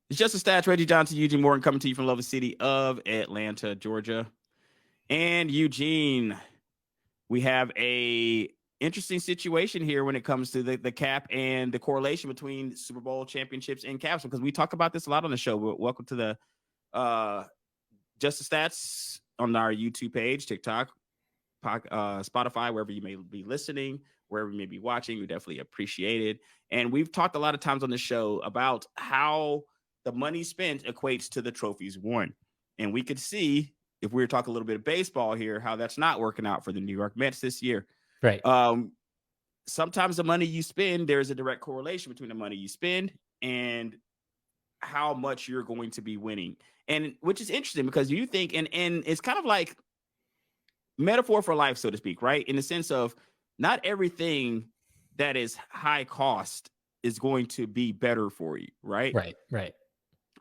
It's just a stats. Reggie Johnson, Eugene Morgan coming to you from Love City of Atlanta, Georgia. And Eugene, we have a interesting situation here when it comes to the cap and the correlation between Super Bowl championships and caps, because we talk about this a lot on the show. Welcome to the Just the Stats on our YouTube page, TikTok, Spotify, wherever you may be listening, wherever you may be watching. We definitely appreciate it. And we've talked a lot of times on the show about how the money spent equates to the trophies won. And we could see, if we were talking a little bit of baseball here, how that's not working out for the New York Mets this year. Right. Sometimes the money you spend, there's a direct correlation between the money you spend and how much you're going to be winning. And which is interesting because you think, and it's kind of like metaphor for life, so to speak, right? In the sense of not everything that is high cost is going to be better for you, right? Right.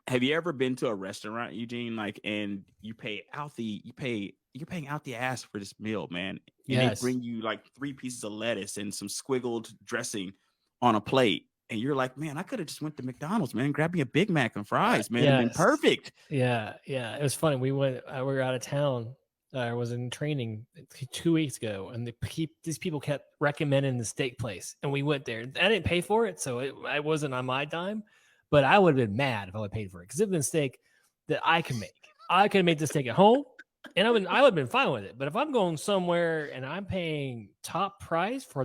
Have you ever been to a restaurant, Eugene, and you're paying out the ass for this meal, man? And Yes. they bring you like 3 pieces of lettuce and some squiggled dressing on a plate. And you're like, man, I could have just went to McDonald's, man, grabbed me a Big Mac and fries, man. It'd been Yes. perfect. Yeah. It was funny. We were out of town. I was in training 2 weeks ago, and these people kept recommending the steak place, and we went there. I didn't pay for it, so it wasn't on my dime. But I would have been mad if I would paid for it, because it's been steak that I can make. I could have made the steak at home, and I would have been fine with it. But if I'm going somewhere and I'm paying top price for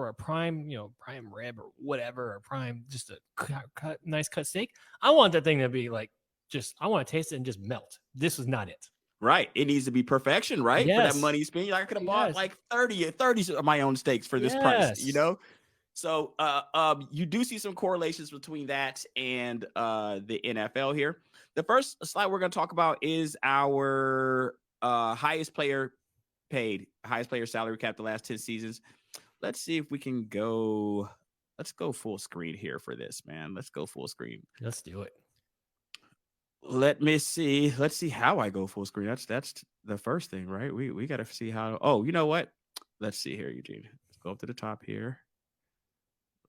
a prime, prime rib or whatever, or prime, just a nice cut steak, I want that thing to be like, I want to taste it and just melt. This was not it. Right. It needs to be perfection, right? Yes. For that money spent. I could have bought like 30 of my own steaks for this price, So you do see some correlations between that and the NFL here. The first slide we're going to talk about is our highest player salary cap the last 10 seasons. Let's see if we can go. Let's go full screen here for this, man. Let's go full screen. Let's do it. Let me see. Let's see how I go full screen. That's the first thing, right? We got to see how. Oh, you know what? Let's see here, Eugene. Let's go up to the top here.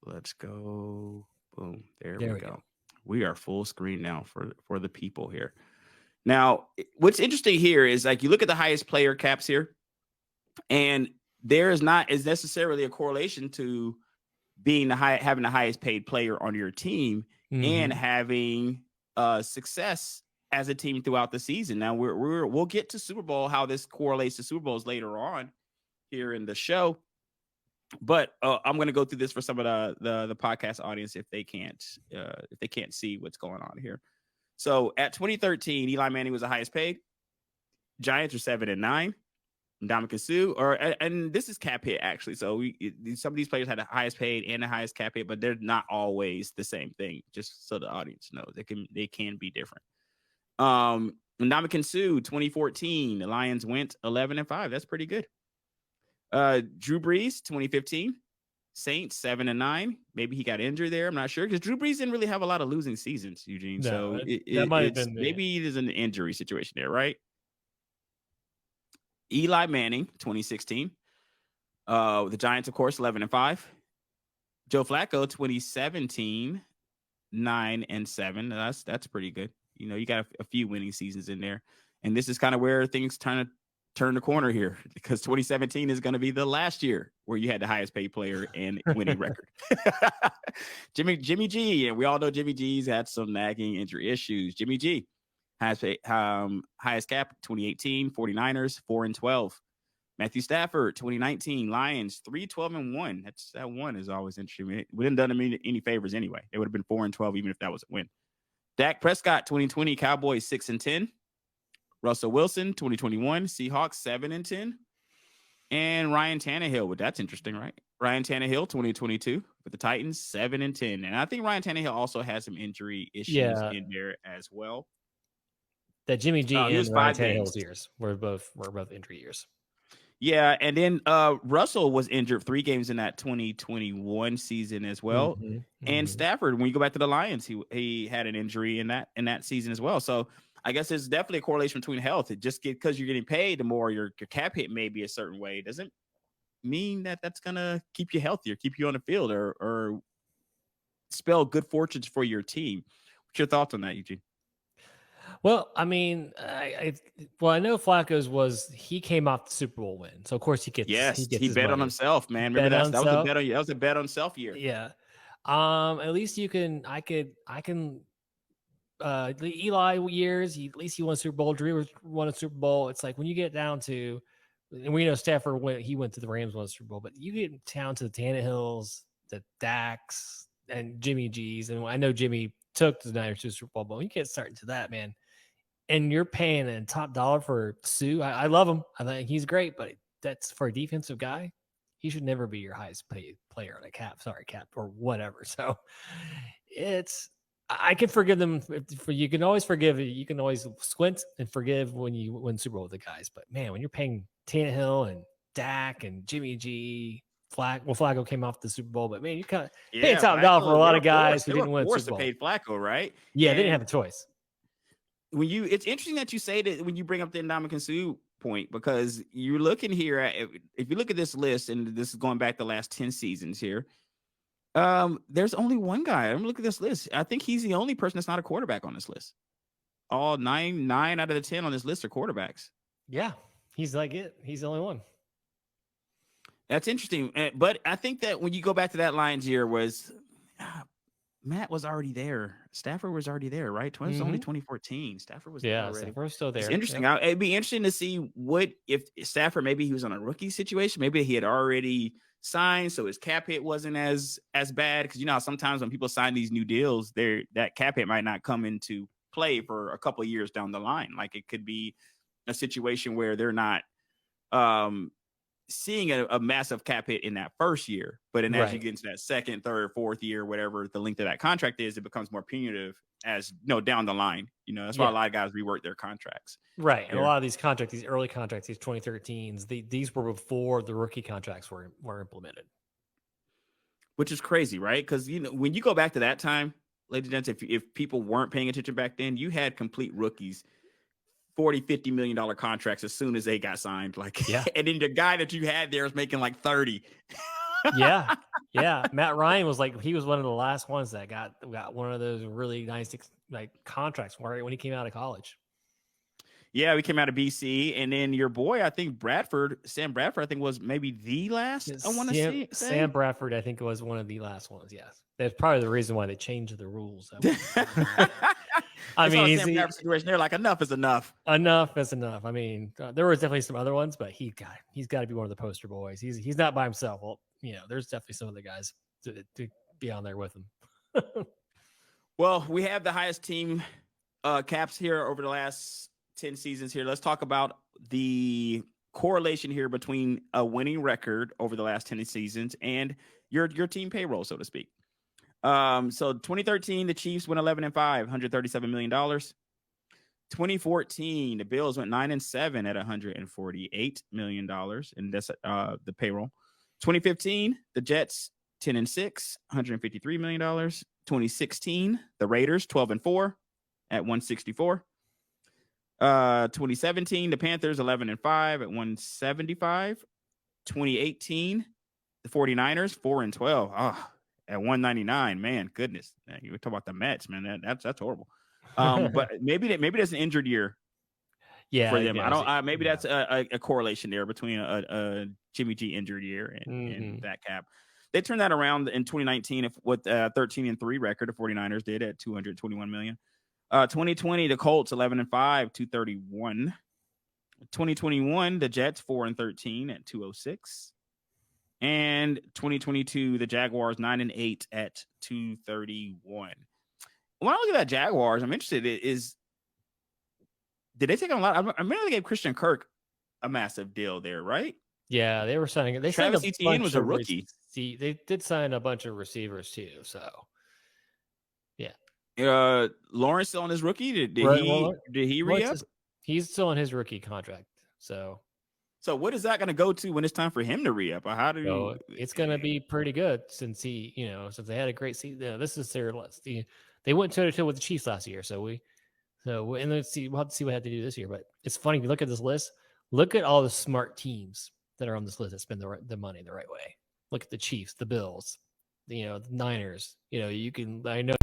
Let's go. Boom. There we go. We are full screen now for the people here. Now, what's interesting here is like you look at the highest player caps here, and there is not as necessarily a correlation to being having the highest paid player on your team and having success as a team throughout the season. Now we'll get to Super Bowl, how this correlates to Super Bowls later on here in the show. But I'm going to go through this for some of the podcast audience if they can't see what's going on here. So at 2013, Eli Manning was the highest paid. Giants are 7-9. Ndamukong Suh, and this is cap hit actually. So some of these players had the highest paid and the highest cap hit, but they're not always the same thing. Just so the audience knows, they can be different. Ndamukong Suh, 2014, the Lions went 11-5. That's pretty good. Drew Brees, 2015, Saints 7-9. Maybe he got injured there. I'm not sure because Drew Brees didn't really have a lot of losing seasons, Eugene. No, so that might have been maybe it is an injury situation there, right? Eli Manning, 2016. The Giants, of course, 11-5. Joe Flacco, 2017, 9-7. That's pretty good. You got a few winning seasons in there. And this is kind of where things turn the corner here, because 2017 is going to be the last year where you had the highest paid player and winning record. Jimmy G, and we all know Jimmy G's had some nagging injury issues. Jimmy G, highest cap, 2018, 49ers, 4-12. Matthew Stafford, 2019, Lions, 3-12-1. That one is always interesting. We didn't done them any favors anyway. It would have been 4-12 even if that was a win. Dak Prescott, 2020, Cowboys, 6-10. Russell Wilson, 2021, Seahawks, 7-10. And Ryan Tannehill, well, that's interesting, right? Ryan Tannehill, 2022, with the Titans, 7-10. And I think Ryan Tannehill also has some injury issues in there as well. That Jimmy G and Ryan Tannehill's years were both injury years. Yeah, and then Russell was injured 3 games in that 2021 season as well. And Stafford, when you go back to the Lions, he had an injury in that season as well. So I guess there's definitely a correlation between health. Just because you're getting paid, the more your cap hit may be a certain way, doesn't mean that that's gonna keep you healthy or keep you on the field or spell good fortunes for your team. What's your thoughts on that, Eugene? Well, I mean, I know Flacco's he came off the Super Bowl win, so of course he Yes, gets he his bet on money. himself, He man. Remember bet on that was a himself. bet on that was a bet on self year. Yeah. At least I can the Eli years, at least he won a Super Bowl. Drew won a Super Bowl. It's like when you get down to, and we know Stafford went to the Rams, won a Super Bowl, but you get down to the Tannehills, the Dax, and Jimmy G's, and I know Jimmy took the Niners to the Super Bowl, but when you get starting to that, man, and you're paying a top dollar for Sue, I love him. I think he's great, but that's for a defensive guy. He should never be your highest paid player on a cap. Sorry, cap or whatever. So I can forgive them. You can always forgive. You can always squint and forgive when you win Super Bowl with the guys. But man, when you're paying Tannehill and Dak and Jimmy G, Flacco came off the Super Bowl, but man, you kind of paying top dollar for a lot of guys who didn't win a Super Bowl. They were forced to pay Flacco, right? Yeah, they didn't have a choice. It's interesting that you say that when you bring up the Ndamukong Suh point, because you're looking here at, if you look at this list, and this is going back the last 10 seasons here. There's only one guy. I'm looking at this list. I think he's the only person that's not a quarterback on this list. All nine out of the 10 on this list are quarterbacks. Yeah, he's like it. He's the only one. That's interesting. But I think that when you go back to that Lions year, was Matt was already there. Stafford was already there, right? It was only 2014. Stafford was there already. Stafford was still there. It's interesting. Yep. It'd be interesting to see what if Stafford, maybe he was on a rookie situation. Maybe he had already signed, so his cap hit wasn't as bad. Because you know how sometimes when people sign these new deals, that cap hit might not come into play for a couple of years down the line. Like it could be a situation where they're not seeing a massive cap hit in that first year, but as you get into that second, third, fourth year, whatever the length of that contract is, it becomes more punitive as down the line. That's why a lot of guys rework their contracts. Right. And a lot of these contracts, these early contracts, these 2013s, these were before the rookie contracts were implemented. Which is crazy, right? Because when you go back to that time, ladies and gents, if people weren't paying attention back then, you had complete rookies, $40-50 million contracts as soon as they got signed. And then the guy that you had there was making like 30. Yeah. Matt Ryan was he was one of the last ones that got one of those really nice contracts when he came out of college. Yeah, we came out of BC, and then your boy, I think Sam Bradford, I think was maybe the last. I want to say Sam Bradford, I think was one of the last ones. Yes, that's probably the reason why they changed the rules. I mean, Sam Bradford situation. They're like, enough is enough. Enough is enough. I mean, there was definitely some other ones, but he's got to be one of the poster boys. He's not by himself. Well, there's definitely some other guys to be on there with him. Well, we have the highest team caps here over the last 10 seasons here. Let's talk about the correlation here between a winning record over the last 10 seasons and your team payroll, so to speak. So 2013, the Chiefs went 11-5, $137 million. 2014, the Bills went 9-7 at $148 million, and that's the payroll. 2015, the Jets 10-6, $153 million. 2016, the Raiders 12-4 at $164. 2017, the Panthers 11-5 at $175. 2018, the 49ers 4-12. At $199. Man, goodness. You talk about the Mets, man. That's horrible. But maybe that's an injured year. Yeah, for them. Maybe that's a correlation there between a Jimmy G injured year and that cap. They turned that around in 2019 with a 13-3 record. The 49ers did at $221 million. 2020, the Colts 11-5, $231. 2021, the Jets 4-13 at $206. And 2022, the Jaguars 9-8 at $231. When I look at that Jaguars, I'm interested. Did they take on a lot? I remember they gave Christian Kirk a massive deal there, right? Yeah, they were signing. Travis Etienne was a rookie. They did sign a bunch of receivers too. So, yeah. Lawrence still on his rookie? Did he re-up? He's still on his rookie contract. So what is that going to go to when it's time for him to re-up? It's going to be pretty good since they had a great season. This is they went toe-to-toe with the Chiefs last year. And let's see, we'll have to see what I have to do this year. But it's funny, if you look at this list, look at all the smart teams that are on this list that spend the money the right way. Look at the Chiefs, the Bills, the Niners. I know